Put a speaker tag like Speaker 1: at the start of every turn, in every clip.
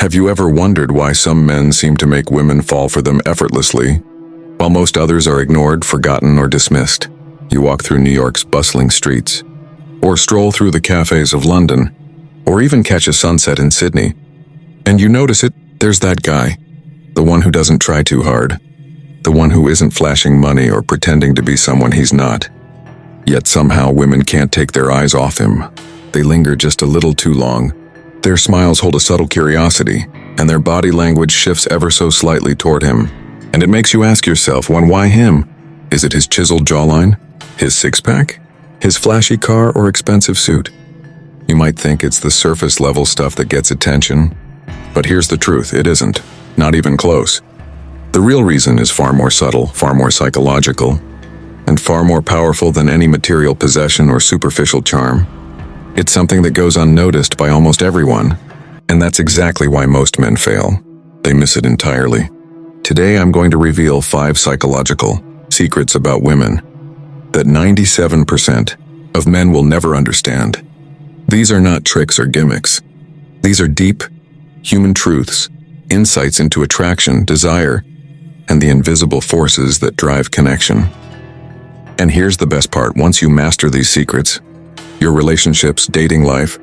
Speaker 1: Have you ever wondered why some men seem to make women fall for them effortlessly, while most others are ignored, forgotten, or dismissed? You walk through New York's bustling streets, or stroll through the cafes of London, or even catch a sunset in Sydney, and you notice it, there's that guy, the one who doesn't try too hard, the one who isn't flashing money or pretending to be someone he's not. Yet somehow women can't take their eyes off him. They linger just a little too long. Their smiles hold a subtle curiosity, and their body language shifts ever so slightly toward him. And it makes you ask yourself, why him? Is it his chiseled jawline? His six-pack? His flashy car or expensive suit? You might think it's the surface-level stuff that gets attention, but here's the truth, it isn't. Not even close. The real reason is far more subtle, far more psychological, and far more powerful than any material possession or superficial charm. It's something that goes unnoticed by almost everyone, and that's exactly why most men fail. They miss it entirely. Today I'm going to reveal 5 psychological secrets about women that 97% of men will never understand. These are not tricks or gimmicks. These are deep, human truths, insights into attraction, desire, and the invisible forces that drive connection. And here's the best part, once you master these secrets, your relationships, dating life,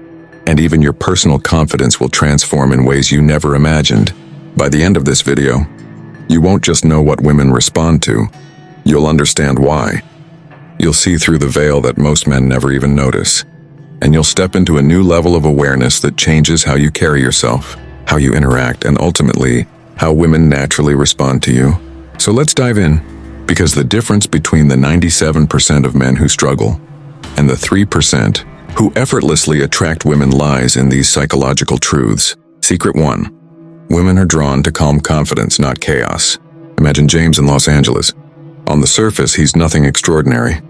Speaker 1: and even your personal confidence will transform in ways you never imagined. By the end of this video, you won't just know what women respond to, you'll understand why. You'll see through the veil that most men never even notice, and you'll step into a new level of awareness that changes how you carry yourself, how you interact, and ultimately, how women naturally respond to you. So let's dive in, because the difference between the 97% of men who struggle and the 3% who effortlessly attract women lies in these psychological truths. Secret 1. Women are drawn to calm confidence, not chaos. Imagine James in Los Angeles. On the surface, he's nothing extraordinary.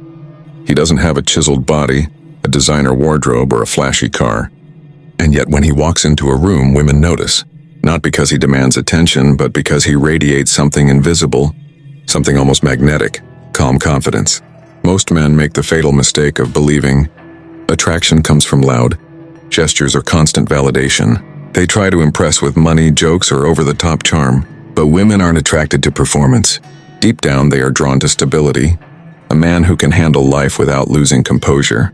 Speaker 1: He doesn't have a chiseled body, a designer wardrobe, or a flashy car. And yet when he walks into a room, women notice. Not because he demands attention, but because he radiates something invisible, something almost magnetic, calm confidence. Most men make the fatal mistake of believing attraction comes from loud gestures or constant validation. They try to impress with money, jokes, or over-the-top charm. But women aren't attracted to performance. Deep down, they are drawn to stability, a man who can handle life without losing composure.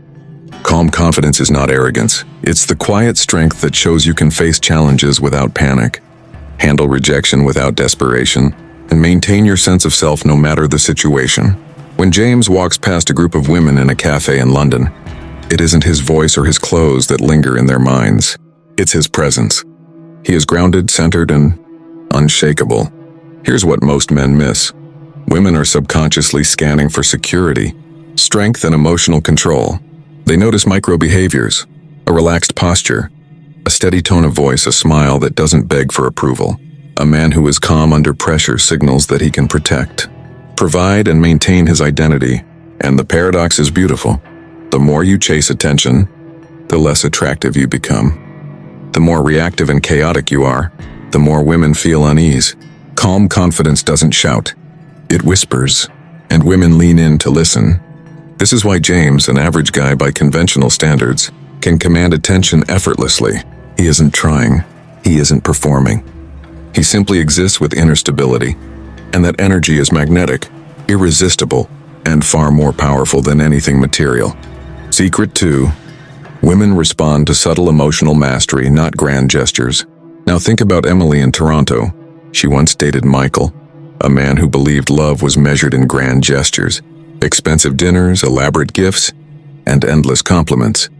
Speaker 1: Calm confidence is not arrogance. It's the quiet strength that shows you can face challenges without panic, handle rejection without desperation, and maintain your sense of self no matter the situation. When James walks past a group of women in a cafe in London, it isn't his voice or his clothes that linger in their minds. It's his presence. He is grounded, centered, and unshakable. Here's what most men miss. Women are subconsciously scanning for security, strength, and emotional control. They notice micro behaviors, a relaxed posture, a steady tone of voice, a smile that doesn't beg for approval. A man who is calm under pressure signals that he can protect, provide, and maintain his identity. And the paradox is beautiful. The more you chase attention, the less attractive you become. The more reactive and chaotic you are, the more women feel unease. Calm confidence doesn't shout. It whispers, and women lean in to listen. This is why James, an average guy by conventional standards, can command attention effortlessly. He isn't trying. He isn't performing. He simply exists with inner stability, and that energy is magnetic, irresistible, and far more powerful than anything material. Secret 2. Women respond to subtle emotional mastery, not grand gestures. Now think about Emily in Toronto. She once dated Michael, a man who believed love was measured in grand gestures, expensive dinners, elaborate gifts, and endless compliments.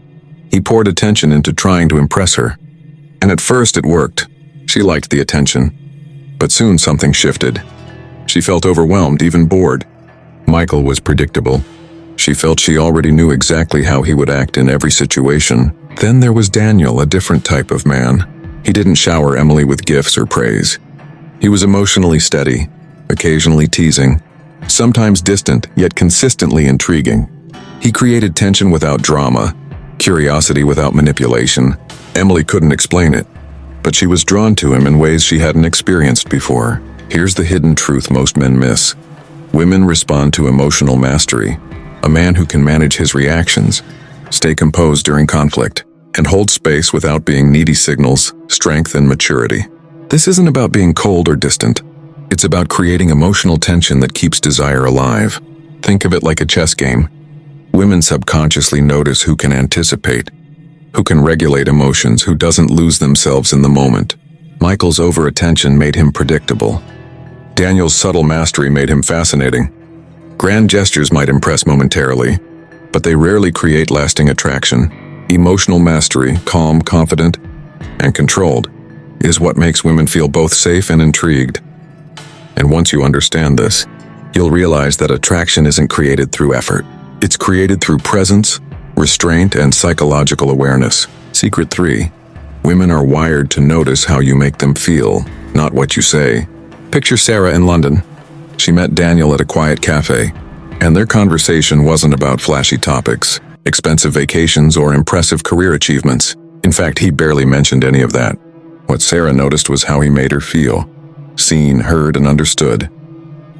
Speaker 1: He poured attention into trying to impress her, and at first it worked. She liked the attention, but soon something shifted. She felt overwhelmed, even bored. Michael was predictable. She felt she already knew exactly how he would act in every situation. Then there was Daniel, a different type of man. He didn't shower Emily with gifts or praise. He was emotionally steady, occasionally teasing, sometimes distant, yet consistently intriguing. He created tension without drama, curiosity without manipulation. Emily couldn't explain it, but she was drawn to him in ways she hadn't experienced before. Here's the hidden truth most men miss. Women respond to emotional mastery, a man who can manage his reactions, stay composed during conflict, and hold space without being needy signals strength and maturity. This isn't about being cold or distant. It's about creating emotional tension that keeps desire alive. Think of it like a chess game. Women subconsciously notice who can anticipate, who can regulate emotions, who doesn't lose themselves in the moment. Michael's over-attention made him predictable. Daniel's subtle mastery made him fascinating. Grand gestures might impress momentarily, but they rarely create lasting attraction. Emotional mastery, calm, confident, and controlled, is what makes women feel both safe and intrigued. And once you understand this, you'll realize that attraction isn't created through effort. It's created through presence, restraint, and psychological awareness. Secret 3. Women are wired to notice how you make them feel, not what you say. Picture Sarah in London. She met Daniel at a quiet cafe, and their conversation wasn't about flashy topics, expensive vacations, or impressive career achievements. In fact, he barely mentioned any of that. What Sarah noticed was how he made her feel. Seen, heard, and understood.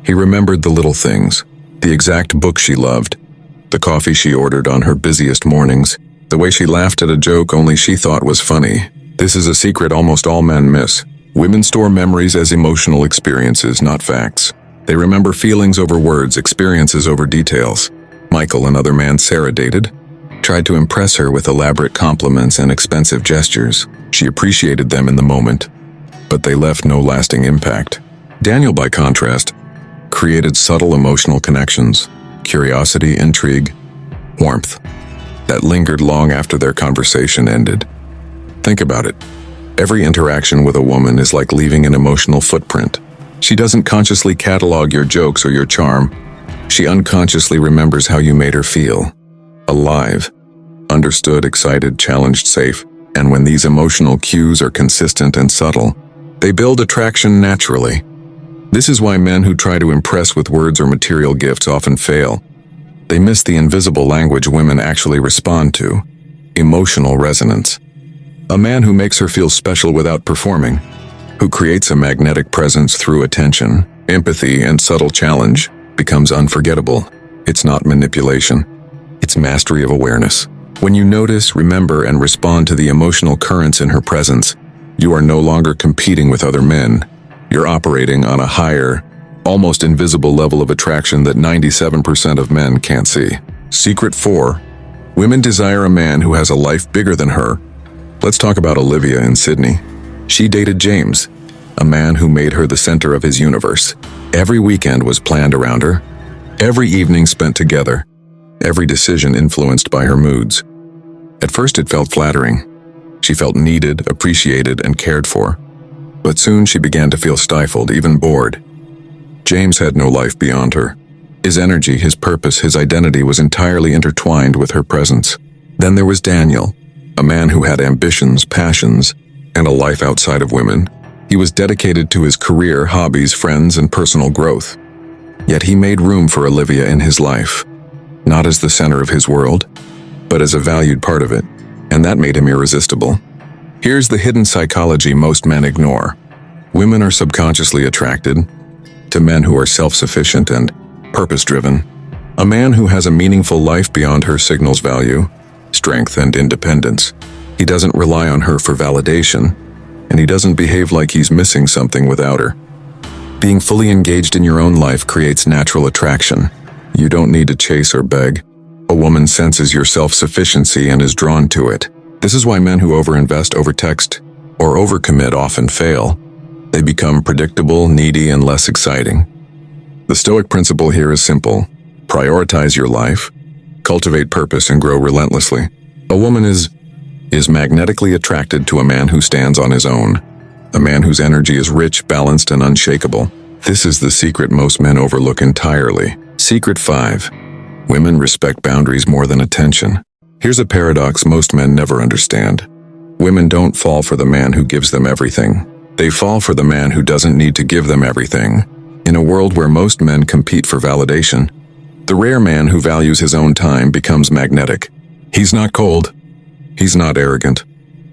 Speaker 1: He remembered the little things, the exact book she loved, the coffee she ordered on her busiest mornings, the way she laughed at a joke only she thought was funny. This is a secret almost all men miss. Women store memories as emotional experiences, not facts. They remember feelings over words, experiences over details. Michael, another man Sarah dated, tried to impress her with elaborate compliments and expensive gestures. She appreciated them in the moment, but they left no lasting impact. Daniel, by contrast, created subtle emotional connections, curiosity, intrigue, warmth, that lingered long after their conversation ended. Think about it. Every interaction with a woman is like leaving an emotional footprint. She doesn't consciously catalog your jokes or your charm. She unconsciously remembers how you made her feel. Alive, understood, excited, challenged, safe. And when these emotional cues are consistent and subtle, they build attraction naturally. This is why men who try to impress with words or material gifts often fail. They miss the invisible language women actually respond to: emotional resonance. A man who makes her feel special without performing, who creates a magnetic presence through attention, empathy, and subtle challenge, becomes unforgettable. It's not manipulation. It's mastery of awareness. When you notice, remember, and respond to the emotional currents in her presence, you are no longer competing with other men. You're operating on a higher, almost invisible level of attraction that 97% of men can't see. Secret 4. Women desire a man who has a life bigger than her. Let's talk about Olivia in Sydney. She dated James, a man who made her the center of his universe. Every weekend was planned around her, every evening spent together, every decision influenced by her moods. At first it felt flattering. She felt needed, appreciated, and cared for. But soon she began to feel stifled, even bored. James had no life beyond her. His energy, his purpose, his identity was entirely intertwined with her presence. Then there was Daniel, a man who had ambitions, passions, and a life outside of women. He was dedicated to his career, hobbies, friends, and personal growth. Yet he made room for Olivia in his life, not as the center of his world, but as a valued part of it, and that made him irresistible. Here's the hidden psychology most men ignore. Women are subconsciously attracted to men who are self-sufficient and purpose-driven. A man who has a meaningful life beyond her signals value, strength, and independence. He doesn't rely on her for validation, and he doesn't behave like he's missing something without her. Being fully engaged in your own life creates natural attraction. You don't need to chase or beg. A woman senses your self-sufficiency and is drawn to it. This is why men who overinvest, overtext, or overcommit often fail. They become predictable, needy, and less exciting. The Stoic principle here is simple. Prioritize your life, cultivate purpose, and grow relentlessly. A woman is magnetically attracted to a man who stands on his own, a man whose energy is rich, balanced, and unshakable. This is the secret most men overlook entirely. Secret 5. Women respect boundaries more than attention. Here's a paradox most men never understand. Women don't fall for the man who gives them everything. They fall for the man who doesn't need to give them everything. In a world where most men compete for validation, the rare man who values his own time becomes magnetic. He's not cold. He's not arrogant.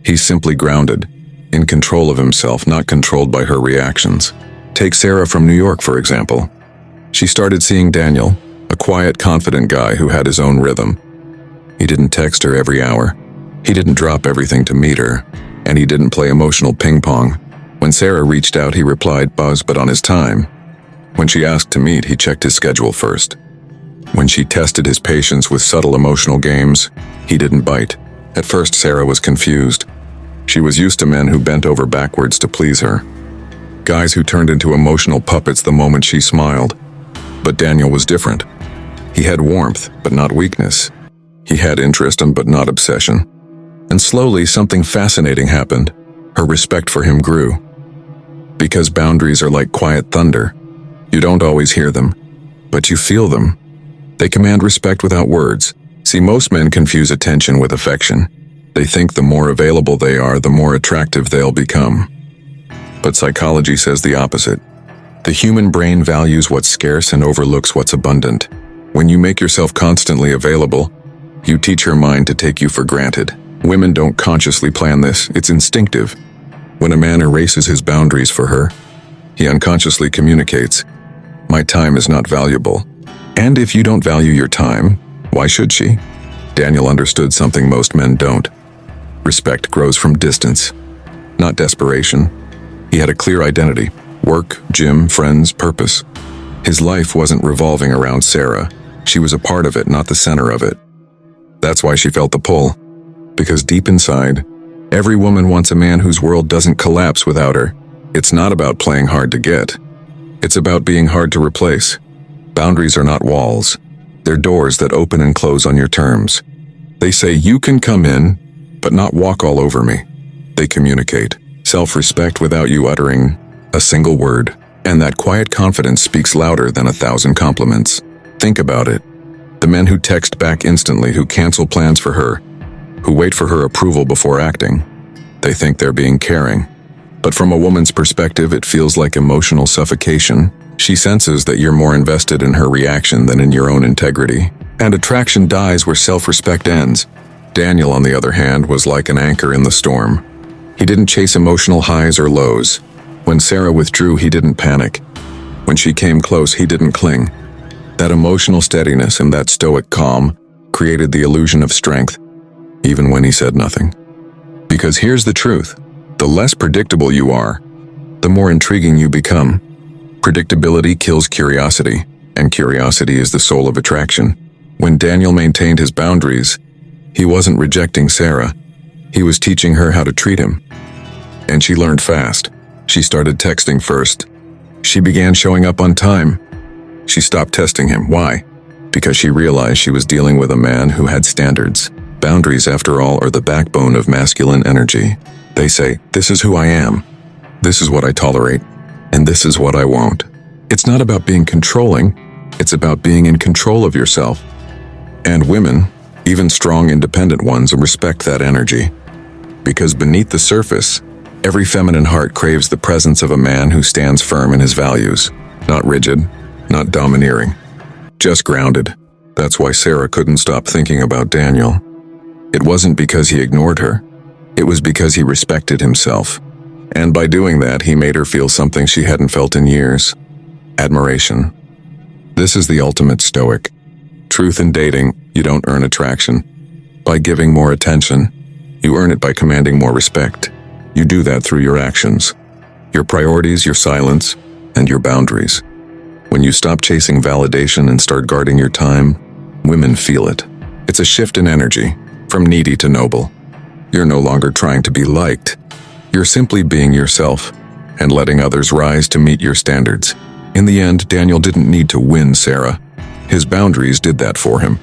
Speaker 1: He's simply grounded, in control of himself, not controlled by her reactions. Take Sarah from New York, for example. She started seeing Daniel, a quiet, confident guy who had his own rhythm. He didn't text her every hour. He didn't drop everything to meet her, and he didn't play emotional ping-pong. When Sarah reached out, he replied, "Buzz, but on his time." When she asked to meet, he checked his schedule first. When she tested his patience with subtle emotional games, he didn't bite. At first, Sarah was confused. She was used to men who bent over backwards to please her. Guys who turned into emotional puppets the moment she smiled. But Daniel was different. He had warmth, but not weakness. He had interest, but not obsession. And slowly, something fascinating happened. Her respect for him grew. Because boundaries are like quiet thunder. You don't always hear them, but you feel them. They command respect without words. See, most men confuse attention with affection. They think the more available they are, the more attractive they'll become. But psychology says the opposite. The human brain values what's scarce and overlooks what's abundant. When you make yourself constantly available, you teach your mind to take you for granted. Women don't consciously plan this, it's instinctive. When a man erases his boundaries for her, he unconsciously communicates, "My time is not valuable." And if you don't value your time, why should she? Daniel understood something most men don't. Respect grows from distance, not desperation. He had a clear identity: work, gym, friends, purpose. His life wasn't revolving around Sarah. She was a part of it, not the center of it. That's why she felt the pull. Because deep inside, every woman wants a man whose world doesn't collapse without her. It's not about playing hard to get. It's about being hard to replace. Boundaries are not walls. They're doors that open and close on your terms. They say you can come in, but not walk all over me. They communicate self-respect without you uttering a single word. And that quiet confidence speaks louder than 1,000 compliments. Think about it. The men who text back instantly, who cancel plans for her, who wait for her approval before acting, they think they're being caring. But from a woman's perspective, it feels like emotional suffocation. She senses that you're more invested in her reaction than in your own integrity. And attraction dies where self-respect ends. Daniel, on the other hand, was like an anchor in the storm. He didn't chase emotional highs or lows. When Sarah withdrew, he didn't panic. When she came close, he didn't cling. That emotional steadiness and that stoic calm created the illusion of strength, even when he said nothing. Because here's the truth: the less predictable you are, the more intriguing you become. Predictability kills curiosity, and curiosity is the soul of attraction. When Daniel maintained his boundaries, he wasn't rejecting Sarah. He was teaching her how to treat him. And she learned fast. She started texting first. She began showing up on time. She stopped testing him. Why? Because she realized she was dealing with a man who had standards. Boundaries, after all, are the backbone of masculine energy. They say, "This is who I am. This is what I tolerate. And this is what I won't." It's not about being controlling. It's about being in control of yourself. And women, even strong, independent ones, respect that energy. Because beneath the surface, every feminine heart craves the presence of a man who stands firm in his values. Not rigid, not domineering, just grounded. That's why Sarah couldn't stop thinking about Daniel. It wasn't because he ignored her. It was because he respected himself. And by doing that, he made her feel something she hadn't felt in years: admiration. This is the ultimate stoic. Truth in dating: you don't earn attraction by giving more attention. You earn it by commanding more respect. You do that through your actions, your priorities, your silence, and your boundaries. When you stop chasing validation and start guarding your time, women feel it. It's a shift in energy, from needy to noble. You're no longer trying to be liked. You're simply being yourself and letting others rise to meet your standards. In the end, Daniel didn't need to win Sarah. His boundaries did that for him.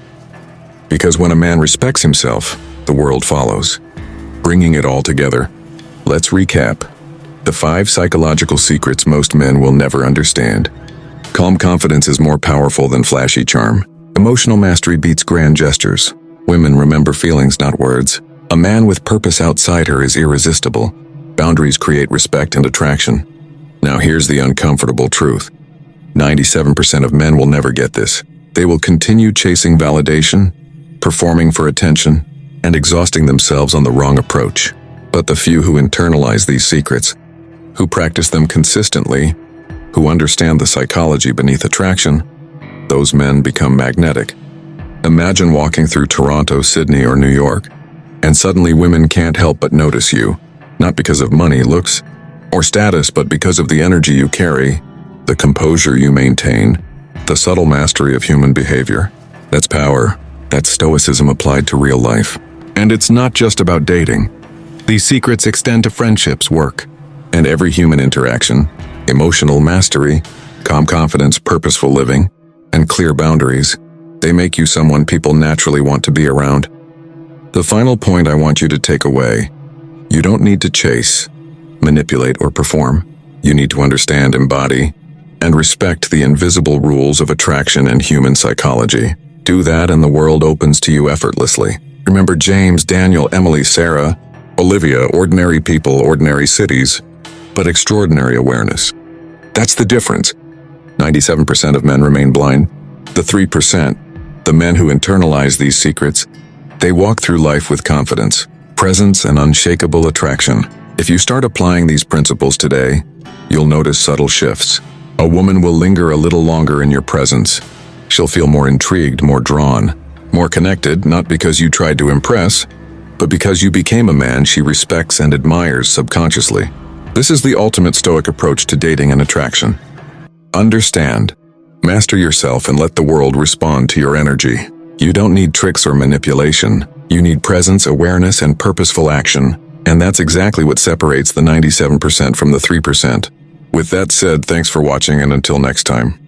Speaker 1: Because when a man respects himself, the world follows. Bringing it all together, let's recap. The 5 psychological secrets most men will never understand. Calm confidence is more powerful than flashy charm. Emotional mastery beats grand gestures. Women remember feelings, not words. A man with purpose outside her is irresistible. Boundaries create respect and attraction. Now here's the uncomfortable truth. 97% of men will never get this. They will continue chasing validation, performing for attention, and exhausting themselves on the wrong approach. But the few who internalize these secrets, who practice them consistently, who understand the psychology beneath attraction, those men become magnetic. Imagine walking through Toronto, Sydney, or New York. And suddenly women can't help but notice you, not because of money, looks, or status, but because of the energy you carry, the composure you maintain, the subtle mastery of human behavior. That's power. That's stoicism applied to real life. And it's not just about dating. These secrets extend to friendships, work, and every human interaction. Emotional mastery, calm confidence, purposeful living, and clear boundaries. They make you someone people naturally want to be around. The final point I want you to take away: you don't need to chase, manipulate, or perform. You need to understand, embody, and respect the invisible rules of attraction and human psychology. Do that and the world opens to you effortlessly. Remember James, Daniel, Emily, Sarah, Olivia, ordinary people, ordinary cities, but extraordinary awareness. That's the difference. 97% of men remain blind. The 3%, the men who internalize these secrets, they walk through life with confidence, presence, and unshakable attraction. If you start applying these principles today, you'll notice subtle shifts. A woman will linger a little longer in your presence. She'll feel more intrigued, more drawn, more connected, not because you tried to impress, but because you became a man she respects and admires subconsciously. This is the ultimate Stoic approach to dating and attraction. Understand, master yourself, and let the world respond to your energy. You don't need tricks or manipulation. You need presence, awareness, and purposeful action. And that's exactly what separates the 97% from the 3%. With that said, thanks for watching, and until next time.